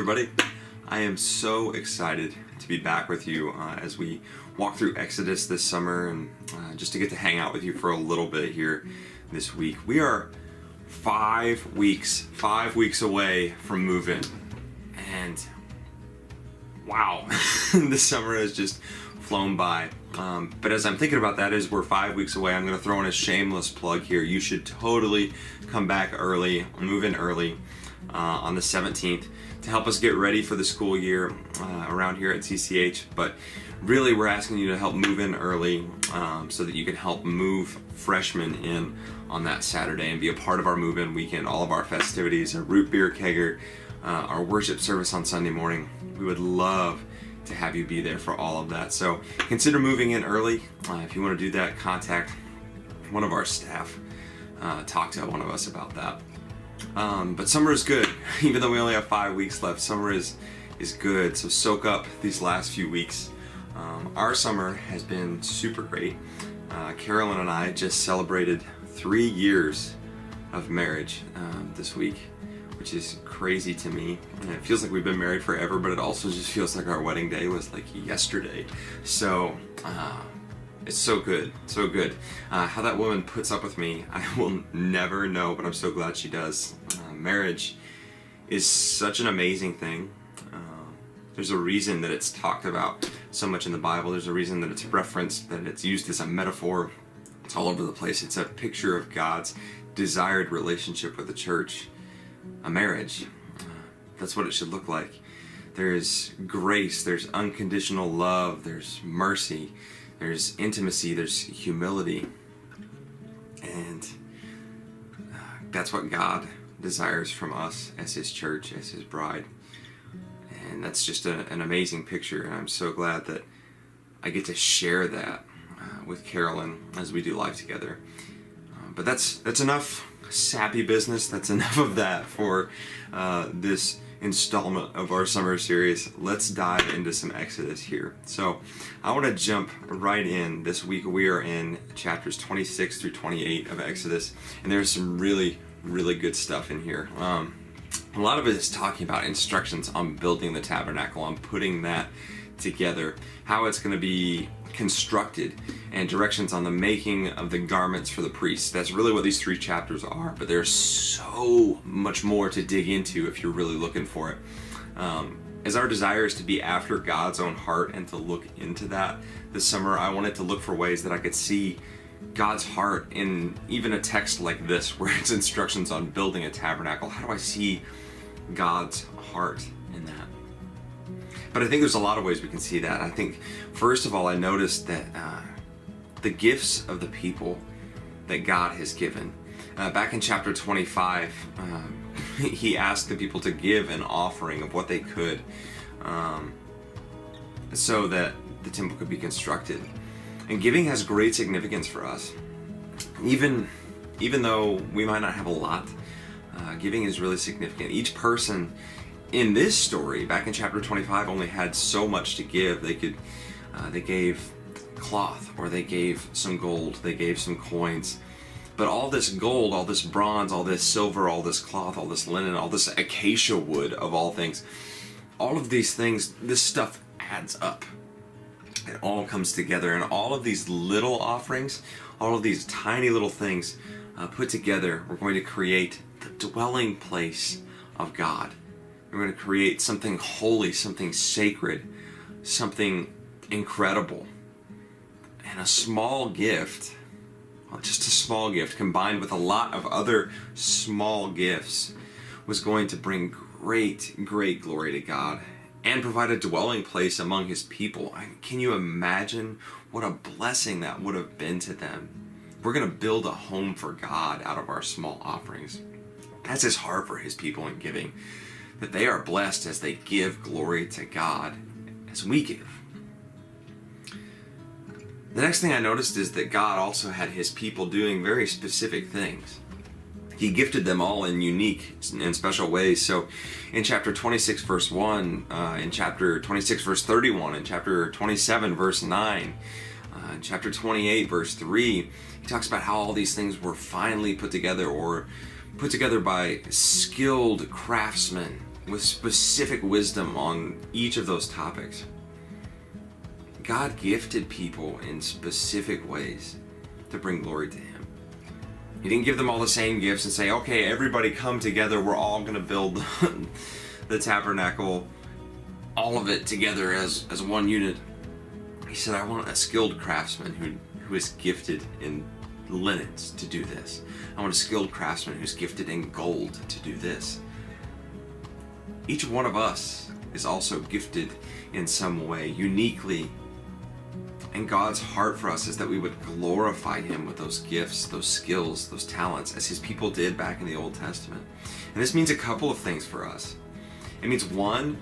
everybody. I am so excited to be back with you as we walk through Exodus this summer and just to get to hang out with you for a little bit here this week. We are 5 weeks away from move-in, and wow, this summer has just flown by. But as I'm thinking about that, as we're 5 weeks away, I'm going to throw in a shameless plug here. You should totally come back early, move in early on the 17th to help us get ready for the school year around here at CCH. But really, we're asking you to help move in early so that you can help move freshmen in on that Saturday and be a part of our move-in weekend, all of our festivities, our root beer kegger, our worship service on Sunday morning. We would love to have you be there for all of that. So consider moving in early. If you want to do that, contact one of our staff. Talk to one of us about that. But summer is good. Even though we only have 5 weeks left, summer is good. So soak up these last few weeks. Our summer has been super great. Carolyn and I just celebrated 3 years of marriage this week, which is crazy to me. And it feels like we've been married forever, but it also just feels like our wedding day was like yesterday. So it's so good, so good. How that woman puts up with me, I will never know, but I'm so glad she does. Marriage is such an amazing thing. There's a reason that it's talked about so much in the Bible. There's a reason that it's referenced, that it's used as a metaphor. It's all over the place. It's a picture of God's desired relationship with the church, a marriage. That's what it should look like. There's grace, there's unconditional love, there's mercy, there's intimacy, there's humility. And that's what God desires from us as His church, as His bride. And that's just an amazing picture, and I'm so glad that I get to share that with Carolyn as we do life together. But that's enough sappy business. That's enough of that for this installment of our summer series. Let's dive into some Exodus here. So I want to jump right in. This week we are in chapters 26 through 28 of Exodus, and there's some really good stuff in here. A lot of it is talking about instructions on building the tabernacle, on putting that together, how it's going to be constructed, and directions on the making of the garments for the priests. That's really what these 3 chapters are, but there's so much more to dig into if you're really looking for it. As our desire is to be after God's own heart and to look into that this summer, I wanted to look for ways that I could see God's heart in even a text like this, where it's instructions on building a tabernacle. How do I see God's heart in that? But I think there's a lot of ways we can see that. I think, first of all, I noticed that the gifts of the people that God has given. Back in chapter 25, He asked the people to give an offering of what they could so that the temple could be constructed. And giving has great significance for us. Even though we might not have a lot, giving is really significant. Each person in this story, back in chapter 25, only had so much to give. They gave cloth, or they gave some gold, they gave some coins. But all this gold, all this bronze, all this silver, all this cloth, all this linen, all this acacia wood of all things, all of these things, this stuff adds up. It all comes together, and all of these little offerings, all of these tiny little things put together, we're going to create the dwelling place of God. We're going to create something holy, something sacred, something incredible. And a small gift, well, just a small gift combined with a lot of other small gifts, was going to bring great glory to God and provide a dwelling place among His people. I mean, can you imagine what a blessing that would have been to them? We're going to build a home for God out of our small offerings. That's His heart for His people in giving, that they are blessed as they give glory to God as we give. The next thing I noticed is that God also had His people doing very specific things. He gifted them all in unique and special ways. So in chapter 26 verse 1, in chapter 26 verse 31, in chapter 27 verse 9, in chapter 28 verse 3, he talks about how all these things were finally put together, or put together by skilled craftsmen. with specific wisdom on each of those topics. God gifted people in specific ways to bring glory to him. He didn't give them all the same gifts and say, okay, everybody come together, we're all going to build the tabernacle, all of it together as one unit. He said, I want a skilled craftsman who is gifted in linens to do this. I want a skilled craftsman who's gifted in gold to do this. Each one of us is also gifted in some way, uniquely. And God's heart for us is that we would glorify him with those gifts, those skills, those talents, as his people did back in the Old Testament. And this means a couple of things for us. It means, one,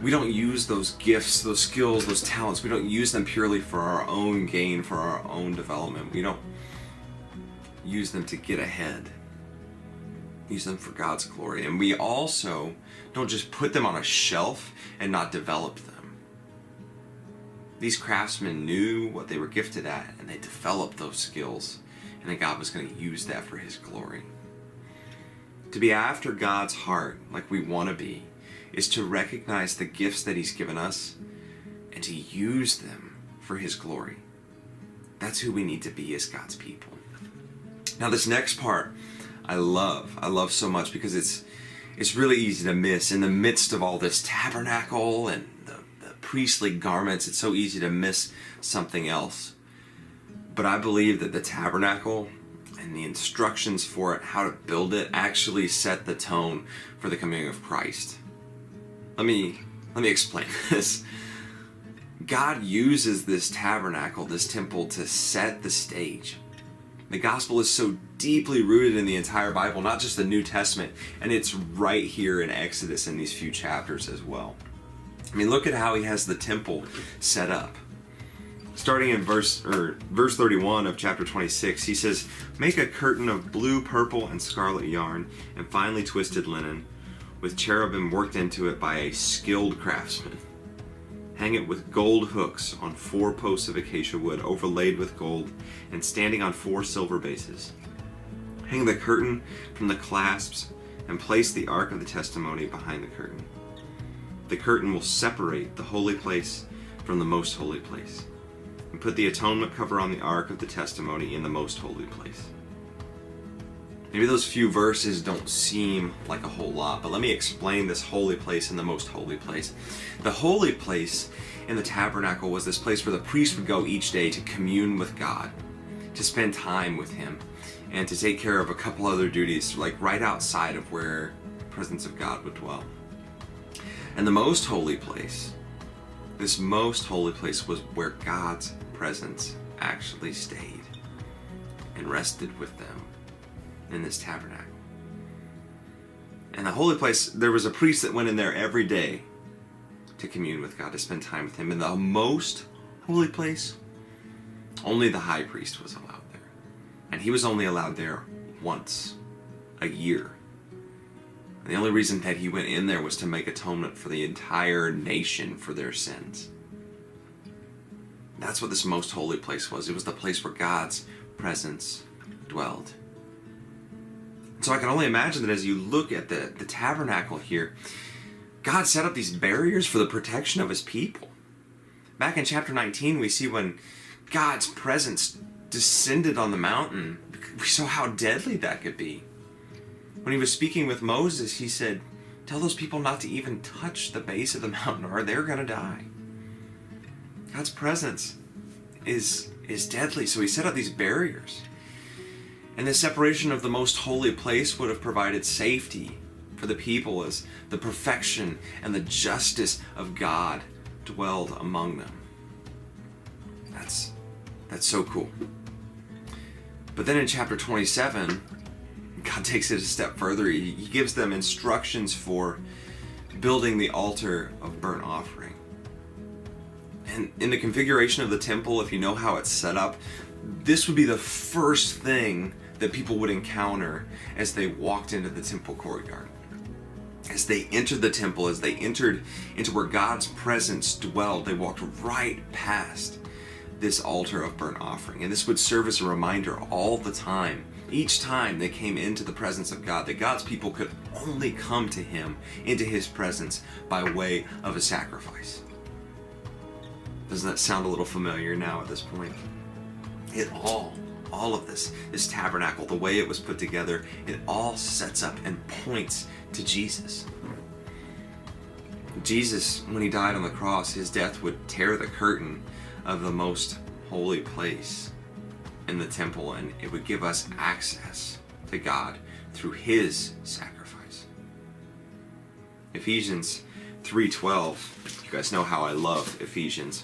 we don't use those gifts, those skills, those talents, we don't use them purely for our own gain, for our own development. We don't use them to get ahead. We use them for God's glory. And we also don't just put them on a shelf and not develop them. These craftsmen knew what they were gifted at, and they developed those skills, and then God was going to use that for his glory. To be after God's heart, like we want to be, is to recognize the gifts that he's given us and to use them for his glory. That's who we need to be as God's people. Now, this next part I love so much, because it's really easy to miss in the midst of all this tabernacle and the priestly garments. It's so easy to miss something else. But I believe that the tabernacle and the instructions for it, how to build it, actually set the tone for the coming of Christ. Let me explain this. God uses this tabernacle, this temple, to set the stage. The gospel is so deeply rooted in the entire Bible, not just the New Testament, and it's right here in Exodus in these few chapters as well. I mean, look at how he has the temple set up. Starting in verse 31 of chapter 26, he says, "Make a curtain of blue, purple, and scarlet yarn, and finely twisted linen, with cherubim worked into it by a skilled craftsman. Hang it with gold hooks on 4 posts of acacia wood, overlaid with gold, and standing on 4 silver bases. Hang the curtain from the clasps, and place the ark of the testimony behind the curtain. The curtain will separate the holy place from the most holy place. And put the atonement cover on the ark of the testimony in the most holy place." Maybe those few verses don't seem like a whole lot, but let me explain this holy place and the most holy place. The holy place in the tabernacle was this place where the priest would go each day to commune with God, to spend time with him, and to take care of a couple other duties, like right outside of where the presence of God would dwell. And the most holy place, this most holy place, was where God's presence actually stayed and rested with them in this tabernacle. And the holy place, there was a priest that went in there every day to commune with God, to spend time with him. In the most holy place, only the high priest was allowed there. And he was only allowed there once a year. And the only reason that he went in there was to make atonement for the entire nation for their sins. That's what this most holy place was. It was the place where God's presence dwelled. So I can only imagine that as you look at the tabernacle here, God set up these barriers for the protection of his people. Back in chapter 19, we see when God's presence descended on the mountain, we saw how deadly that could be. When he was speaking with Moses, he said, "Tell those people not to even touch the base of the mountain or they're going to die." God's presence is deadly, so he set up these barriers. And the separation of the most holy place would have provided safety for the people as the perfection and the justice of God dwelled among them. That's so cool. But then in chapter 27, God takes it a step further. He gives them instructions for building the altar of burnt offering. And in the configuration of the temple, if you know how it's set up, this would be the first thing that people would encounter as they walked into the temple courtyard. As they entered the temple, as they entered into where God's presence dwelled, they walked right past this altar of burnt offering. And this would serve as a reminder all the time Each time they came into the presence of God, that God's people could only come to him, into his presence, by way of a sacrifice. Doesn't that sound a little familiar now at this point? All of this tabernacle, the way it was put together, it all sets up and points to Jesus. Jesus, when he died on the cross, his death would tear the curtain of the most holy place in the temple, and it would give us access to God through his sacrifice. Ephesians 3:12, you guys know how I love Ephesians.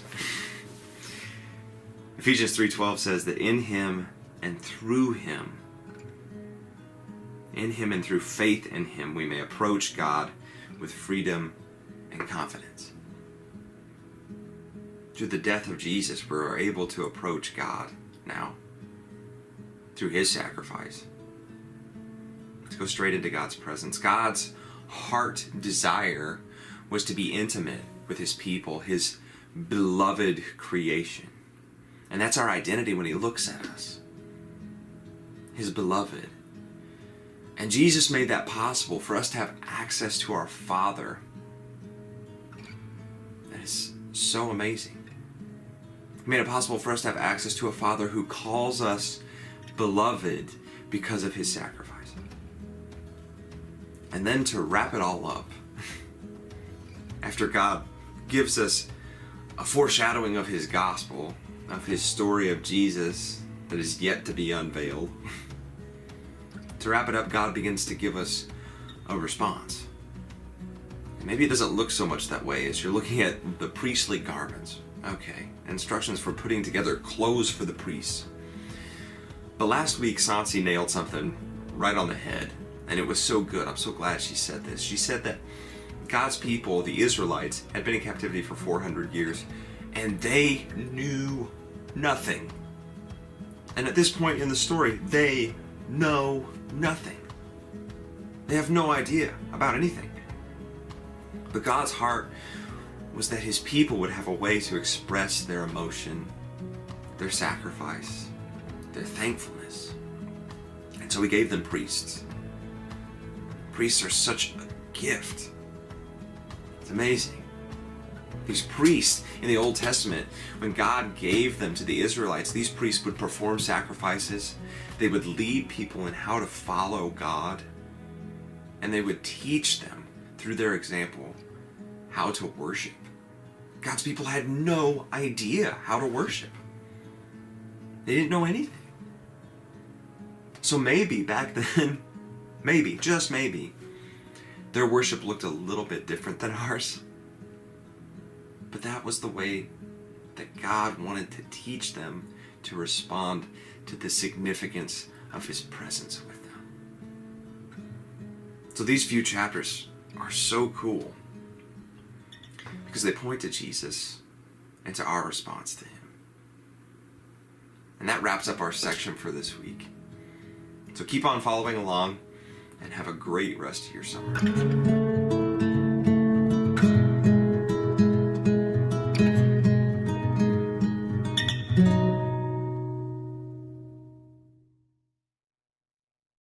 Ephesians 3:12 says that in him and through faith in him, we may approach God with freedom and confidence. Through the death of Jesus, we're able to approach God now through his sacrifice. To go straight into God's presence. God's heart desire was to be intimate with his people, his beloved creation. And that's our identity when he looks at us. His beloved. And Jesus made that possible for us to have access to our Father. That is so amazing. He made it possible for us to have access to a Father who calls us beloved because of his sacrifice. And then to wrap it all up, after God gives us a foreshadowing of his gospel, of his story of Jesus that is yet to be unveiled, to wrap it up, God begins to give us a response. And maybe it doesn't look so much that way as you're looking at the priestly garments. Okay, instructions for putting together clothes for the priests. But last week, Sansi nailed something right on the head, and it was so good. I'm so glad she said this. She said that God's people, the Israelites, had been in captivity for 400 years, and they knew nothing. And at this point in the story, they know nothing. They have no idea about anything. But God's heart was that his people would have a way to express their emotion, their sacrifice, their thankfulness. And so he gave them priests. Priests are such a gift. It's amazing. These priests in the Old Testament, when God gave them to the Israelites, these priests would perform sacrifices. They would lead people in how to follow God. And they would teach them, through their example, how to worship. God's people had no idea how to worship. They didn't know anything. So maybe back then, maybe, just maybe, their worship looked a little bit different than ours. But that was the way that God wanted to teach them to respond to the significance of his presence with them. So these few chapters are so cool because they point to Jesus and to our response to him. And that wraps up our section for this week. So keep on following along and have a great rest of your summer.